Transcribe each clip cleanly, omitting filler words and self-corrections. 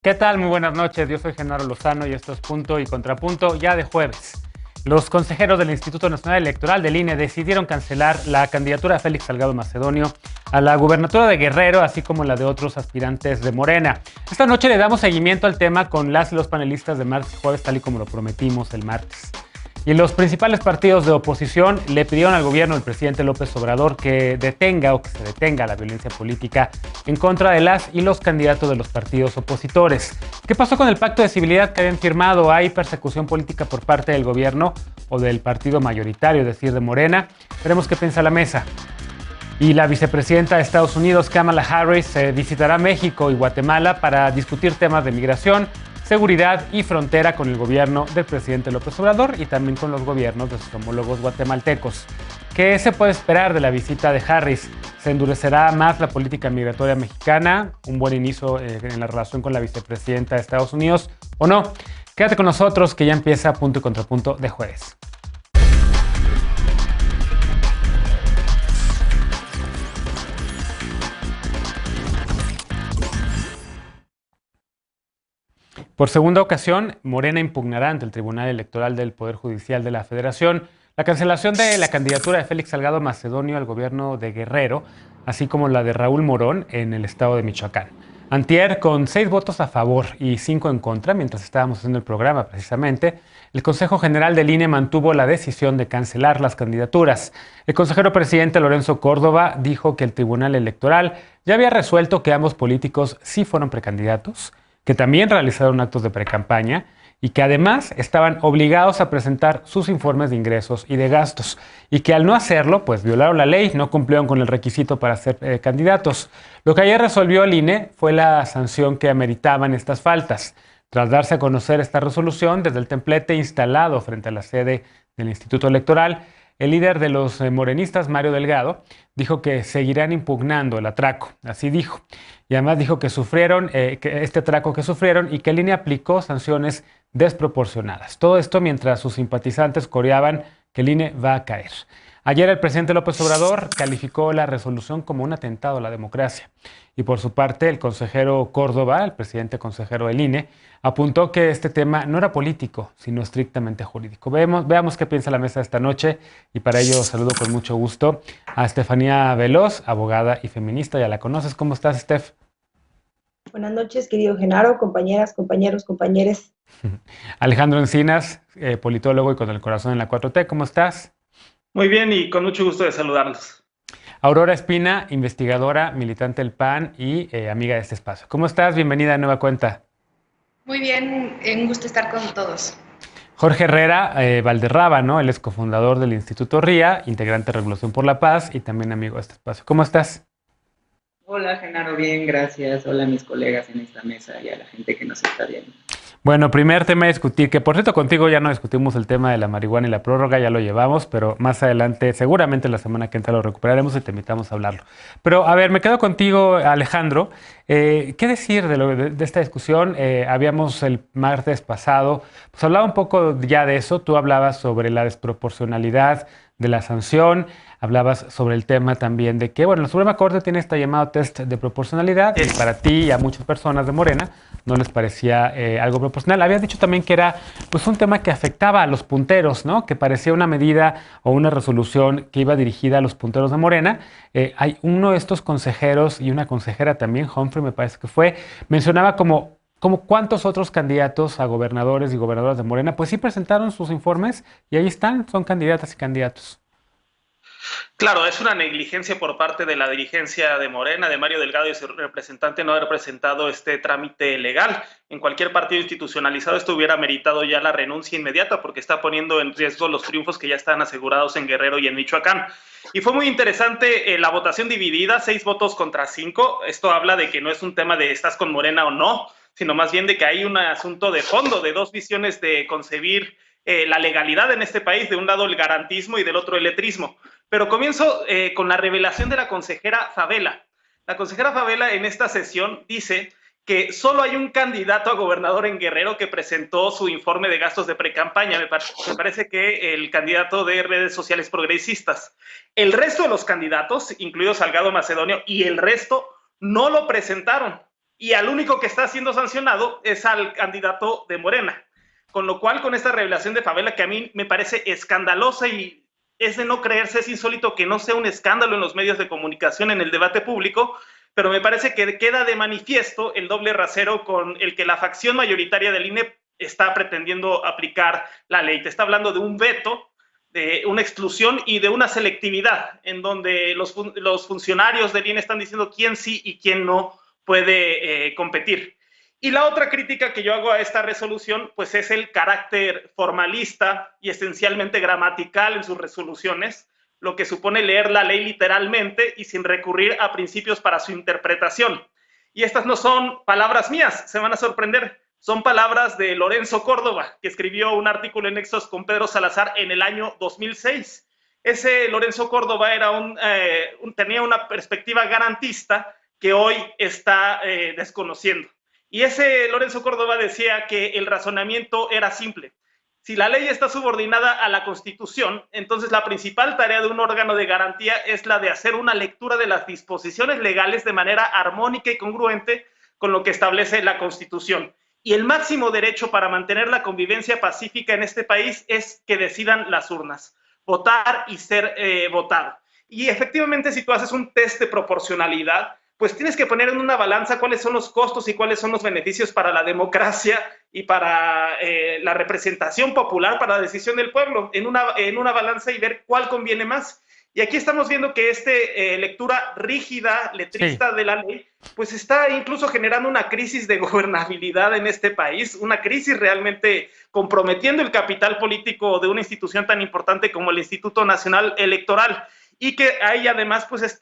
¿Qué tal? Muy buenas noches. Yo soy Genaro Lozano y esto es Punto y Contrapunto ya de jueves. Los consejeros del Instituto Nacional Electoral del INE decidieron cancelar la candidatura de Félix Salgado Macedonio a la gubernatura de Guerrero, así como la de otros aspirantes de Morena. Esta noche le damos seguimiento al tema con las y los panelistas de martes y jueves, tal y como lo prometimos el martes. Y los principales partidos de oposición le pidieron al gobierno del presidente López Obrador que detenga o que se detenga la violencia política en contra de las y los candidatos de los partidos opositores. ¿Qué pasó con el pacto de civilidad que habían firmado? ¿Hay persecución política por parte del gobierno o del partido mayoritario, es decir, de Morena? Veremos qué piensa la mesa. Y la vicepresidenta de Estados Unidos, Kamala Harris, visitará México y Guatemala para discutir temas de migración, seguridad y frontera con el gobierno del presidente López Obrador y también con los gobiernos de sus homólogos guatemaltecos. ¿Qué se puede esperar de la visita de Harris? ¿Se endurecerá más la política migratoria mexicana? ¿Un buen inicio en la relación con la vicepresidenta de Estados Unidos o no? Quédate con nosotros que ya empieza Punto y Contrapunto de jueves. Por segunda ocasión, Morena impugnará ante el Tribunal Electoral del Poder Judicial de la Federación la cancelación de la candidatura de Félix Salgado Macedonio al gobierno de Guerrero, así como la de Raúl Morón en el estado de Michoacán. Antier, con 6 votos a favor y 5 en contra, mientras estábamos haciendo el programa precisamente, el Consejo General del INE mantuvo la decisión de cancelar las candidaturas. El consejero presidente Lorenzo Córdoba dijo que el Tribunal Electoral ya había resuelto que ambos políticos sí fueron precandidatos, que también realizaron actos de precampaña y que además estaban obligados a presentar sus informes de ingresos y de gastos, y que al no hacerlo, pues violaron la ley, no cumplieron con el requisito para ser candidatos. Lo que ayer resolvió el INE fue la sanción que ameritaban estas faltas. Tras darse a conocer esta resolución desde el templete instalado frente a la sede del Instituto Electoral, el líder de los morenistas, Mario Delgado, dijo que seguirán impugnando el atraco, así dijo. Y además dijo que sufrieron, que este atraco que sufrieron y que el INE aplicó sanciones desproporcionadas. Todo esto mientras sus simpatizantes coreaban que el INE va a caer. Ayer el presidente López Obrador calificó la resolución como un atentado a la democracia. Y por su parte, el consejero Córdoba, el presidente consejero del INE, apuntó que este tema no era político, sino estrictamente jurídico. Veamos qué piensa la mesa esta noche y para ello saludo con mucho gusto a Estefanía Veloz, abogada y feminista. Ya la conoces. ¿Cómo estás, Steph? Buenas noches, querido Genaro, compañeras, compañeros, compañeres. Alejandro Encinas, politólogo y con el corazón en la 4T. ¿Cómo estás? Muy bien y con mucho gusto de saludarlos. Aurora Espina, investigadora, militante del PAN y amiga de este espacio. ¿Cómo estás? Bienvenida a Nueva Cuenta. Muy bien, un gusto estar con todos. Jorge Herrera Valderrama, ¿no? Él es cofundador del Instituto RIA, integrante de Revolución por la Paz y también amigo de este espacio. ¿Cómo estás? Hola, Genaro, bien, gracias. Hola a mis colegas en esta mesa y a la gente que nos está viendo. Bueno, primer tema a discutir, que por cierto contigo ya no discutimos el tema de la marihuana y la prórroga, ya lo llevamos, pero más adelante, seguramente la semana que entra lo recuperaremos y te invitamos a hablarlo. Pero a ver, me quedo contigo, Alejandro. ¿Qué decir de esta discusión? Habíamos el martes pasado, pues hablaba un poco ya de eso, tú hablabas sobre la desproporcionalidad de la sanción, hablabas sobre el tema también de que, bueno, la Suprema Corte tiene este llamado test de proporcionalidad y para ti y a muchas personas de Morena no les parecía algo proporcional. Habías dicho también que era pues un tema que afectaba a los punteros, ¿no? Que parecía una medida o una resolución que iba dirigida a los punteros de Morena. Hay uno de estos consejeros y una consejera también, Humphrey me parece que fue, mencionaba como cuántos otros candidatos a gobernadores y gobernadoras de Morena, pues sí presentaron sus informes y ahí están, son candidatas y candidatos. Claro, es una negligencia por parte de la dirigencia de Morena, de Mario Delgado y su representante no haber presentado este trámite legal. En cualquier partido institucionalizado esto hubiera meritado ya la renuncia inmediata porque está poniendo en riesgo los triunfos que ya están asegurados en Guerrero y en Michoacán. Y fue muy interesante la votación dividida, 6 votos contra 5. Esto habla de que no es un tema de estás con Morena o no, sino más bien de que hay un asunto de fondo, de dos visiones de concebir la legalidad en este país, de un lado el garantismo y del otro el letrismo. Pero comienzo con la revelación de la consejera Favela. La consejera Favela en esta sesión dice que solo hay un candidato a gobernador en Guerrero que presentó su informe de gastos de precampaña. Me parece que el candidato de redes sociales progresistas. El resto de los candidatos, incluido Salgado Macedonio, y el resto no lo presentaron. y al único que está siendo sancionado es al candidato de Morena. Con lo cual, con esta revelación de Favela, que a mí me parece escandalosa y es de no creerse, es insólito que no sea un escándalo en los medios de comunicación, en el debate público, pero me parece que queda de manifiesto el doble rasero con el que la facción mayoritaria del INE está pretendiendo aplicar la ley. Te está hablando de un veto, de una exclusión y de una selectividad, en donde los funcionarios del INE están diciendo quién sí y quién no puede competir. Y la otra crítica que yo hago a esta resolución, pues es el carácter formalista y esencialmente gramatical en sus resoluciones, lo que supone leer la ley literalmente y sin recurrir a principios para su interpretación. Y estas no son palabras mías, se van a sorprender, son palabras de Lorenzo Córdoba, que escribió un artículo en Nexos con Pedro Salazar en el año 2006. Ese Lorenzo Córdoba era tenía una perspectiva garantista que hoy está desconociendo. Y ese Lorenzo Córdoba decía que el razonamiento era simple. Si la ley está subordinada a la Constitución, entonces la principal tarea de un órgano de garantía es la de hacer una lectura de las disposiciones legales de manera armónica y congruente con lo que establece la Constitución. Y el máximo derecho para mantener la convivencia pacífica en este país es que decidan las urnas, votar y ser votado. Y efectivamente, si tú haces un test de proporcionalidad, pues tienes que poner en una balanza cuáles son los costos y cuáles son los beneficios para la democracia y para la representación popular, para la decisión del pueblo, en una balanza y ver cuál conviene más. Y aquí estamos viendo que esta lectura rígida, letrista de la ley, pues está incluso generando una crisis de gobernabilidad en este país, una crisis realmente comprometiendo el capital político de una institución tan importante como el Instituto Nacional Electoral. Y que hay además pues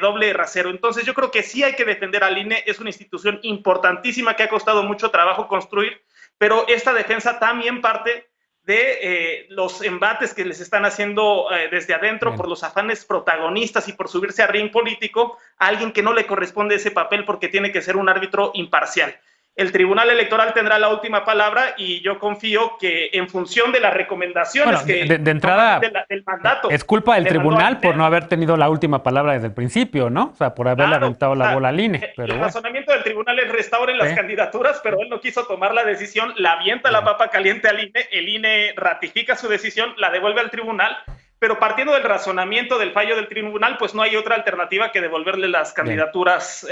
doble rasero. Entonces yo creo que sí hay que defender al INE, es una institución importantísima que ha costado mucho trabajo construir, pero esta defensa también parte de los embates que les están haciendo desde adentro. Bien. Por los afanes protagonistas y por subirse a ring político a alguien que no le corresponde ese papel porque tiene que ser un árbitro imparcial. El Tribunal Electoral tendrá la última palabra y yo confío que en función de las recomendaciones de entrada del mandato. Es culpa del tribunal por no haber tenido la última palabra desde el principio, ¿no? O sea, por haberle aventado la bola al INE. Pero el razonamiento del tribunal es restauren las candidaturas, pero él no quiso tomar la decisión, la avienta la papa caliente al INE, el INE ratifica su decisión, la devuelve al tribunal, pero partiendo del razonamiento del fallo del tribunal, pues no hay otra alternativa que devolverle las candidaturas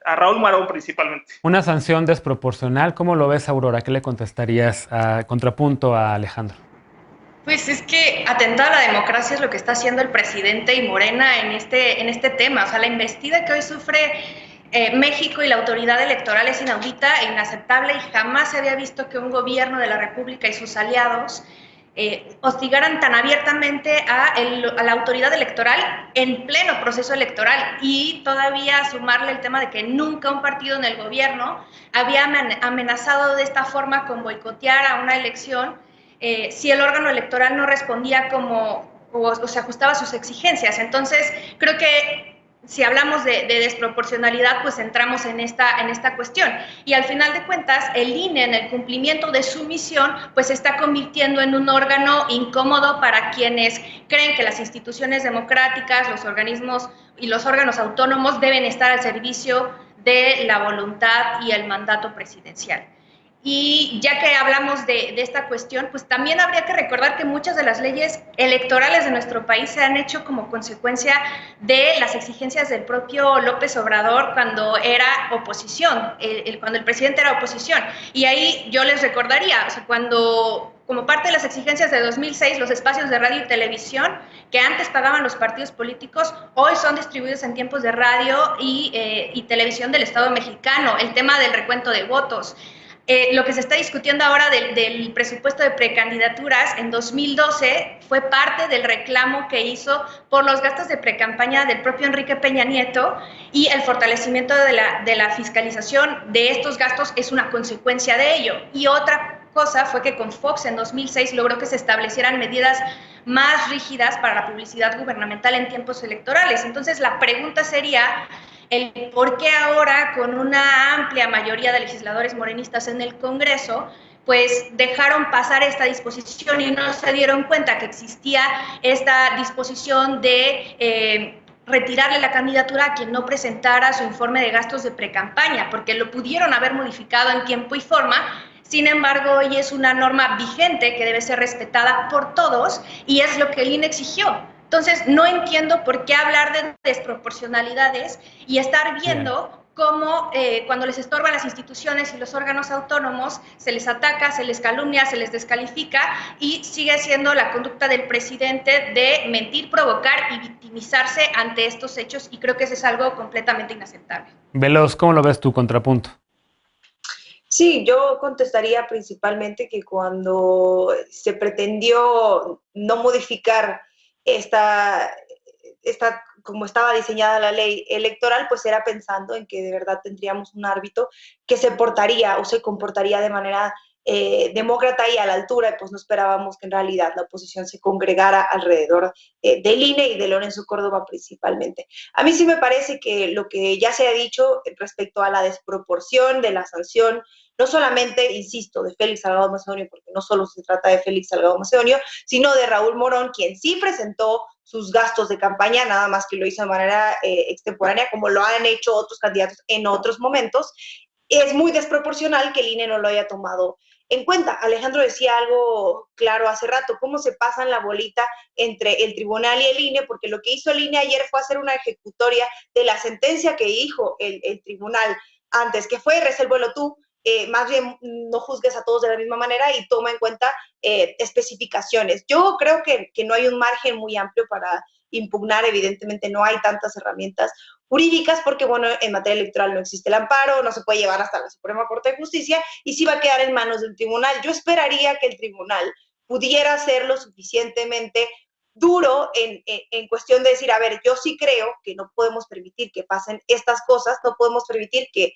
a Raúl Marón principalmente. Una sanción desproporcional, ¿cómo lo ves, Aurora? ¿Qué le contestarías a contrapunto a Alejandro? Pues es que atentar a la democracia es lo que está haciendo el presidente y Morena en este tema. O sea, la embestida que hoy sufre México y la autoridad electoral es inaudita e inaceptable y jamás se había visto que un gobierno de la República y sus aliados hostigaran tan abiertamente a la autoridad electoral en pleno proceso electoral y todavía sumarle el tema de que nunca un partido en el gobierno había amenazado de esta forma con boicotear a una elección si el órgano electoral no respondía o se ajustaba a sus exigencias. Entonces, creo que si hablamos de desproporcionalidad, pues entramos en esta cuestión. Y al final de cuentas, el INE, en el cumplimiento de su misión, pues se está convirtiendo en un órgano incómodo para quienes creen que las instituciones democráticas, los organismos y los órganos autónomos deben estar al servicio de la voluntad y el mandato presidencial. Y ya que hablamos de esta cuestión, pues también habría que recordar que muchas de las leyes electorales de nuestro país se han hecho como consecuencia de las exigencias del propio López Obrador cuando era oposición, cuando el presidente era oposición. Y ahí yo les recordaría, o sea, cuando como parte de las exigencias de 2006, los espacios de radio y televisión que antes pagaban los partidos políticos, hoy son distribuidos en tiempos de radio y televisión del Estado mexicano. El tema del recuento de votos. Lo que se está discutiendo ahora del presupuesto de precandidaturas en 2012 fue parte del reclamo que hizo por los gastos de precampaña del propio Enrique Peña Nieto y el fortalecimiento de la fiscalización de estos gastos es una consecuencia de ello. Y otra cosa fue que con Fox en 2006 logró que se establecieran medidas más rígidas para la publicidad gubernamental en tiempos electorales. Entonces la pregunta sería el por qué ahora, con una amplia mayoría de legisladores morenistas en el Congreso, pues dejaron pasar esta disposición y no se dieron cuenta que existía esta disposición de retirarle la candidatura a quien no presentara su informe de gastos de precampaña, porque lo pudieron haber modificado en tiempo y forma. Sin embargo, hoy es una norma vigente que debe ser respetada por todos y es lo que el INE exigió. Entonces, no entiendo por qué hablar de desproporcionalidades y estar viendo cómo cuando les estorban las instituciones y los órganos autónomos se les ataca, se les calumnia, se les descalifica y sigue siendo la conducta del presidente de mentir, provocar y victimizarse ante estos hechos, y creo que eso es algo completamente inaceptable. Veloz, ¿cómo lo ves tu contrapunto? Sí, yo contestaría principalmente que cuando se pretendió no modificar esta como estaba diseñada la ley electoral, pues era pensando en que de verdad tendríamos un árbitro que se portaría o se comportaría de manera demócrata y a la altura, y pues no esperábamos que en realidad la oposición se congregara alrededor del INE y de Lorenzo Córdoba principalmente. A mí sí me parece que lo que ya se ha dicho respecto a la desproporción de la sanción, no solamente, insisto, de Félix Salgado Macedonio, porque no solo se trata de Félix Salgado Macedonio, sino de Raúl Morón, quien sí presentó sus gastos de campaña, nada más que lo hizo de manera extemporánea, como lo han hecho otros candidatos en otros momentos. Es muy desproporcional que el INE no lo haya tomado en cuenta. Alejandro decía algo claro hace rato, cómo se pasan la bolita entre el tribunal y el INE, porque lo que hizo el INE ayer fue hacer una ejecutoria de la sentencia que dijo el tribunal antes, que fue resuélvelo tú, más bien no juzgues a todos de la misma manera y toma en cuenta especificaciones. Yo creo que no hay un margen muy amplio para impugnar, evidentemente no hay tantas herramientas jurídicas porque, bueno, en materia electoral no existe el amparo, no se puede llevar hasta la Suprema Corte de Justicia y sí va a quedar en manos del tribunal. Yo esperaría que el tribunal pudiera ser lo suficientemente duro en cuestión de decir, a ver, yo sí creo que no podemos permitir que pasen estas cosas, no podemos permitir que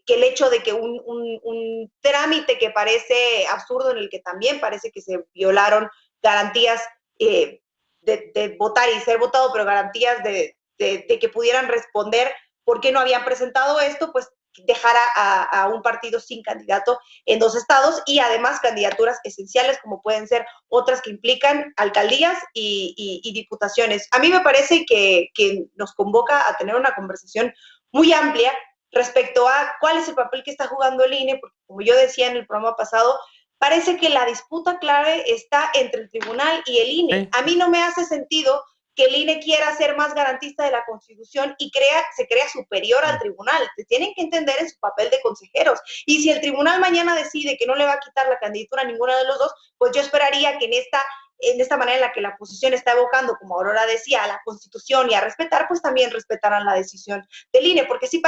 el hecho de que un trámite que parece absurdo, en el que también parece que se violaron garantías de votar y ser votado, pero garantías de que pudieran responder por qué no habían presentado esto, pues dejar a un partido sin candidato en 2 estados y además candidaturas esenciales como pueden ser otras que implican alcaldías y diputaciones. A mí me parece que nos convoca a tener una conversación muy amplia respecto a cuál es el papel que está jugando el INE, porque como yo decía en el programa pasado, parece que la disputa clave está entre el tribunal y el INE. Sí. A mí no me hace sentido que el INE quiera ser más garantista de la Constitución y se crea superior al tribunal. Se tienen que entender en su papel de consejeros. Y si el tribunal mañana decide que no le va a quitar la candidatura a ninguno de los dos, pues yo esperaría que en esta manera en la que la oposición está evocando, como Aurora decía, a la Constitución y a respetar, pues también respetaran la decisión del INE, porque sí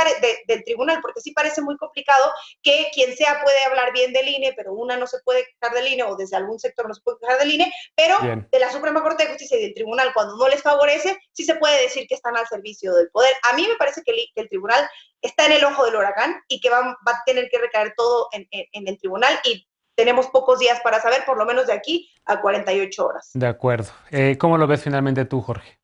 del tribunal, porque sí parece muy complicado que quien sea puede hablar bien del INE, pero una no se puede quejar del INE, o desde algún sector no se puede quejar del INE, pero bien, de la Suprema Corte de Justicia y del tribunal, cuando no les favorece, sí se puede decir que están al servicio del poder. A mí me parece que el tribunal está en el ojo del huracán y que va a tener que recaer todo en el tribunal, y tenemos pocos días para saber, por lo menos de aquí a 48 horas. De acuerdo. ¿Cómo lo ves finalmente tú, Jorge?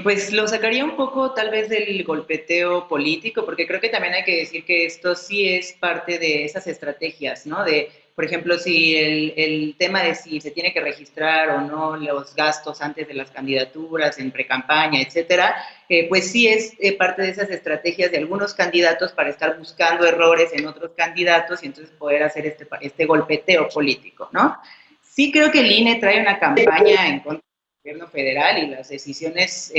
Pues lo sacaría un poco tal vez del golpeteo político, porque creo que también hay que decir que esto sí es parte de esas estrategias, ¿no? De, por ejemplo, si el tema de si se tiene que registrar o no los gastos antes de las candidaturas, en precampaña, etcétera, pues sí es parte de esas estrategias de algunos candidatos para estar buscando errores en otros candidatos y entonces poder hacer este golpeteo político, ¿no? Sí creo que el INE trae una campaña en contra gobierno federal y las decisiones,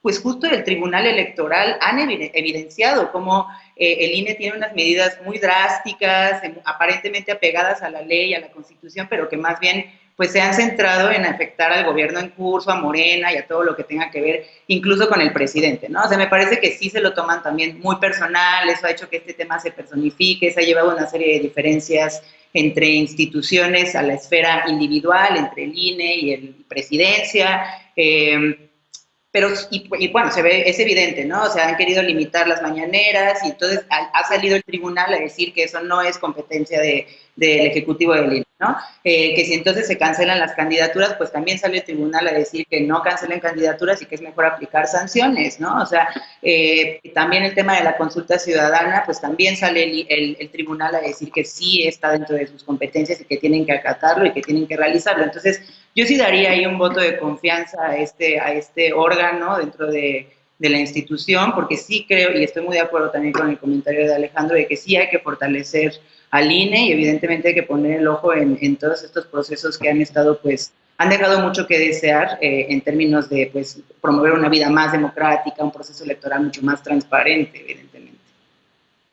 pues justo del Tribunal Electoral han evidenciado cómo el INE tiene unas medidas muy drásticas, aparentemente apegadas a la ley, a la Constitución, pero que más bien pues se han centrado en afectar al gobierno en curso, a Morena y a todo lo que tenga que ver, incluso con el presidente, ¿no? O sea, me parece que sí se lo toman también muy personal, eso ha hecho que este tema se personifique, se ha llevado una serie de diferencias entre instituciones a la esfera individual, entre el INE y el presidencia, pero, y bueno, es evidente, ¿no? O sea, han querido limitar las mañaneras y entonces ha salido el tribunal a decir que eso no es competencia del Ejecutivo del INE, ¿no? Que si entonces se cancelan las candidaturas, pues también sale el tribunal a decir que no cancelen candidaturas y que es mejor aplicar sanciones, ¿no? O sea, también el tema de la consulta ciudadana, pues también sale el tribunal a decir que sí está dentro de sus competencias y que tienen que acatarlo y que tienen que realizarlo. Entonces, yo sí daría ahí un voto de confianza a este órgano dentro de la institución, porque sí creo, y estoy muy de acuerdo también con el comentario de Alejandro, de que sí hay que fortalecer al INE y evidentemente hay que poner el ojo en todos estos procesos que han estado, pues, han dejado mucho que desear en términos de, pues, promover una vida más democrática, un proceso electoral mucho más transparente, evidentemente.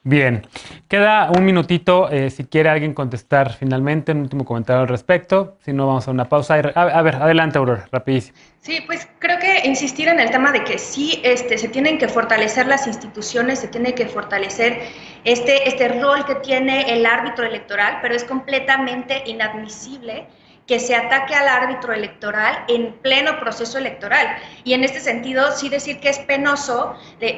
Bien, queda un minutito, si quiere alguien contestar finalmente, un último comentario al respecto, si no vamos a una pausa. A ver, adelante Aurora, rapidísimo. Sí, pues creo que insistir en el tema de que sí se tienen que fortalecer las instituciones, se tiene que fortalecer este rol que tiene el árbitro electoral, pero es completamente inadmisible que se ataque al árbitro electoral en pleno proceso electoral. Y en este sentido, sí decir que es penoso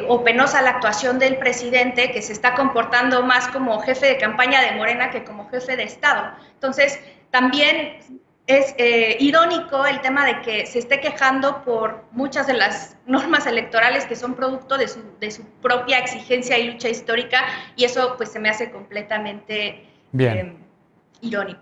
o penosa la actuación del presidente, que se está comportando más como jefe de campaña de Morena que como jefe de Estado. Entonces, también es irónico el tema de que se esté quejando por muchas de las normas electorales que son producto de su propia exigencia y lucha histórica, y eso pues se me hace completamente irónico.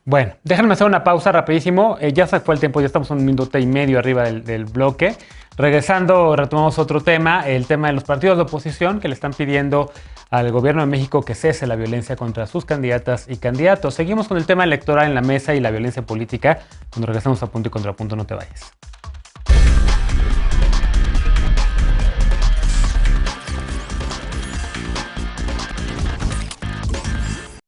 Bueno, déjenme hacer una pausa rapidísimo. Ya se fue el tiempo, ya estamos un minuto y medio arriba del bloque. Regresando, retomamos otro tema, el tema de los partidos de oposición que le están pidiendo al gobierno de México que cese la violencia contra sus candidatas y candidatos. Seguimos con el tema electoral en la mesa y la violencia política. Cuando regresemos a Punto y Contrapunto, no te vayas.